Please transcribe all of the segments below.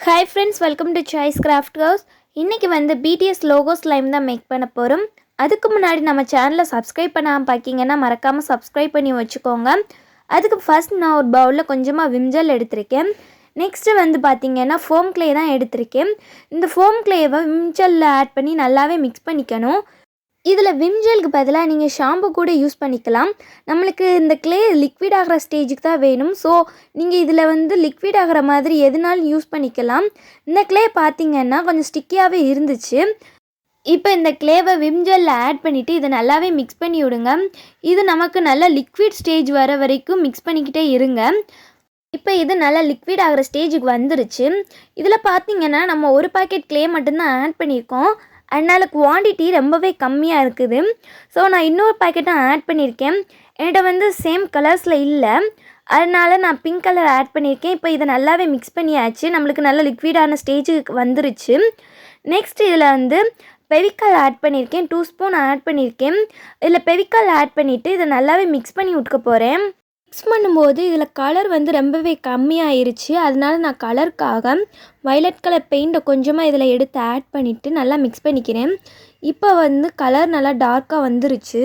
Hi friends, welcome to Choice Craft House. இன்னைக்கு வந்து BTS Logo Slime தான் make பண்ண போறோம். அதுக்கு முன்னாடி நம்ம சேனலை சப்ஸ்கிரைப் பண்ணாம பாக்கீங்கன்னா மறக்காம சப்ஸ்கிரைப் பண்ணி வச்சுக்கோங்க. அதுக்கு ஃபர்ஸ்ட் நான் ஒரு பவுல்ல கொஞ்சமா விம் ஜெல் எடுத்துர்க்கேன். நெக்ஸ்ட் வந்து பாத்தீங்கன்னா foam clay தான் எடுத்துர்க்கேன். இந்த foam clay-வை விம் ஜெல்ல ஆட் பண்ணி நல்லாவே mix பண்ணிக்கணும். இதில் விம் ஜெல்க்கு பதிலாக நீங்கள் ஷாம்பு கூட யூஸ் பண்ணிக்கலாம். நம்மளுக்கு இந்த கிளே லிக்விட் ஆகிற ஸ்டேஜுக்கு தான் வேணும். ஸோ நீங்கள் இதில் வந்து லிக்விட் ஆகிற மாதிரி எதுனாலும் யூஸ் பண்ணிக்கலாம். இந்த கிளே பார்த்திங்கன்னா கொஞ்சம் ஸ்டிக்கியாகவே இருந்துச்சு. இப்போ இந்த கிளேவை விம் ஜெல்லில் ஆட் பண்ணிவிட்டு இதை நல்லாவே மிக்ஸ் பண்ணி விடுங்க. இது நமக்கு நல்லா லிக்விட் ஸ்டேஜ் வர வரைக்கும் மிக்ஸ் பண்ணிக்கிட்டே இருங்க. இப்போ இது நல்லா லிக்விட் ஆகிற ஸ்டேஜுக்கு வந்துருச்சு. இதில் பார்த்திங்கன்னா நம்ம ஒரு பாக்கெட் கிளே மட்டும்தான் ஆட் பண்ணியிருக்கோம். அதனால் குவான்டிட்டி ரொம்பவே கம்மியாக இருக்குது. ஸோ நான் இன்னொரு பாக்கெட்டும் ஆட் பண்ணியிருக்கேன். என்கிட்ட வந்து சேம் கலர்ஸில் இல்லை, அதனால் நான் பிங்க் கலர் ஆட் பண்ணியிருக்கேன். இப்போ இதை நல்லாவே மிக்ஸ் பண்ணியாச்சு. நம்மளுக்கு நல்ல லிக்விடான ஸ்டேஜுக்கு வந்துருச்சு. நெக்ஸ்ட் இதில் வந்து பெவிக்கால் ஆட் பண்ணியிருக்கேன். 2 ஸ்பூன் ஆட் பண்ணியிருக்கேன். இதில் பெவிக்கால் ஆட் பண்ணிவிட்டு இதை நல்லாவே மிக்ஸ் பண்ணி விட்டுக்க போகிறேன். மிக்ஸ் பண்ணும்போது இதில் கலர் வந்து ரொம்பவே கம்மியாயிருச்சு. அதனால நான் கலருக்காக வயலட் கலர் பெயிண்ட்டை கொஞ்சமாக இதில் எடுத்து ஆட் பண்ணிவிட்டு நல்லா மிக்ஸ் பண்ணிக்கிறேன். இப்போ வந்து கலர் நல்லா டார்க்காக வந்துருச்சு.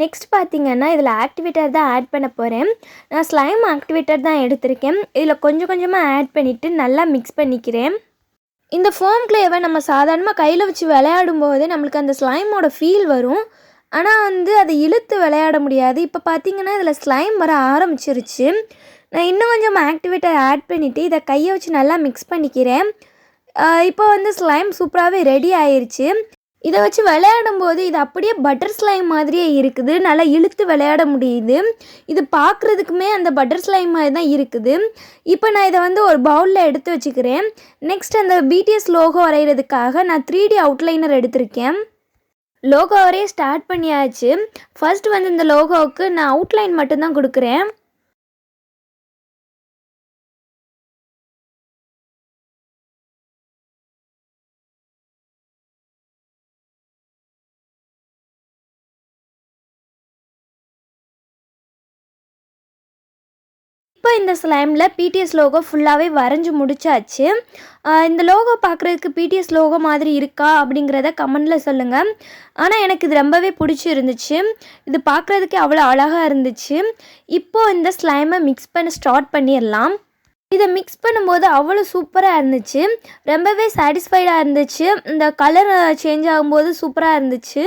நெக்ஸ்ட் பார்த்திங்கன்னா இதில் ஆக்டிவேட்டர் தான் ஆட் பண்ண போகிறேன். நான் ஸ்லைம் ஆக்டிவேட்டர் தான் எடுத்திருக்கேன். இதில் கொஞ்சம் கொஞ்சமாக ஆட் பண்ணிவிட்டு நல்லா மிக்ஸ் பண்ணிக்கிறேன். இந்த ஃபோம் கிளேவை நம்ம சாதாரணமாக கையில் வச்சு விளையாடும் போது நம்மளுக்கு அந்த ஸ்லைமோட ஃபீல் வரும். ஆனால் வந்து அதை இழுத்து விளையாட முடியாது. இப்போ பார்த்திங்கன்னா இதில் ஸ்லைம் வர ஆரம்பிச்சிருச்சு. நான் இன்னும் கொஞ்சம் ஆக்டிவேட்டர் ஆட் பண்ணிவிட்டு இதை கையை வச்சு நல்லா மிக்ஸ் பண்ணிக்கிறேன். இப்போ வந்து ஸ்லைம் சூப்பராகவே ரெடி ஆயிடுச்சு. இதை வச்சு விளையாடும் போது இது அப்படியே பட்டர் ஸ்லைம் மாதிரியே இருக்குது. நல்லா இழுத்து விளையாட முடியுது. இது பார்க்குறதுக்குமே அந்த பட்டர் ஸ்லைம் மாதிரி தான் இருக்குது. இப்போ நான் இதை வந்து ஒரு பவுலில் எடுத்து வச்சுக்கிறேன். நெக்ஸ்ட் அந்த BTS லோகோ வரைகிறதுக்காக நான் 3D அவுட்லைனர் எடுத்திருக்கேன். லோகோ வரைய ஸ்டார்ட் பண்ணியாச்சு. ஃபர்ஸ்ட் வந்து இந்த லோகோவுக்கு நான் அவுட்லைன் மட்டும்தான் கொடுக்குறேன். இப்போ இந்த ஸ்லைமில் BTS லோகோ ஃபுல்லாகவே வரைஞ்சி முடிச்சாச்சு. இந்த லோகோ பார்க்குறதுக்கு BTS லோகோ மாதிரி இருக்கா அப்படிங்கிறத கமெண்டில் சொல்லுங்கள். ஆனால் எனக்கு இது ரொம்பவே பிடிச்சிருந்துச்சு. இது பார்க்குறதுக்கே அவ்வளோ அழகாக இருந்துச்சு. இப்போது இந்த ஸ்லைமை மிக்ஸ் பண்ண ஸ்டார்ட் பண்ணிடலாம். இதை மிக்ஸ் பண்ணும்போது அவ்வளோ சூப்பராக இருந்துச்சு. ரொம்பவே சாட்டிஸ்ஃபைடாக இருந்துச்சு. இந்த கலர் சேஞ்ச் ஆகும்போது சூப்பராக இருந்துச்சு.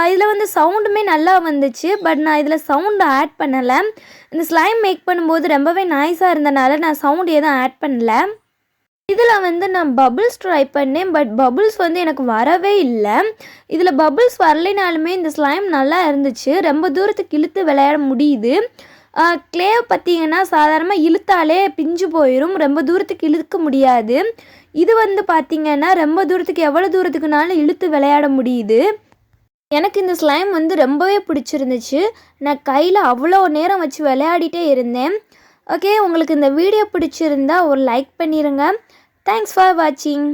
இதில் வந்து சவுண்டுமே நல்லா வந்துச்சு. பட் நான் இதில் சவுண்டு ஆட் பண்ணலை. இந்த ஸ்லைம் மேக் பண்ணும்போது ரொம்பவே நாய்ஸாக இருந்தனால நான் சவுண்ட் எதுவும் ஆட் பண்ணல. இதில் வந்து நான் பபுள்ஸ் ட்ரை பண்ணேன். பட் பபுள்ஸ் வந்து எனக்கு வரவே இல்லை. இதில் பபுள்ஸ் வரலைனாலுமே இந்த ஸ்லைம் நல்லா இருந்துச்சு. ரொம்ப தூரத்துக்கு இழுத்து விளையாட முடியுது. கிளே பார்த்திங்கன்னா சாதாரணமாக இழுத்தாலே பிஞ்சு போயிடும். ரொம்ப தூரத்துக்கு இழுக்க முடியாது. இது வந்து பார்த்திங்கன்னா ரொம்ப தூரத்துக்கு எவ்வளோ தூரத்துக்குனாலும் இழுத்து விளையாட முடியுது. எனக்கு இந்த ஸ்லைம் வந்து ரொம்பவே பிடிச்சிருந்துச்சு. நான் கையில் அவ்வளோ நேரம் வச்சு விளையாடிட்டே இருந்தேன். ஓகே, உங்களுக்கு இந்த வீடியோ பிடிச்சிருந்தா ஒரு லைக் பண்ணிடுங்க. தேங்க்ஸ் ஃபார் வாட்சிங்.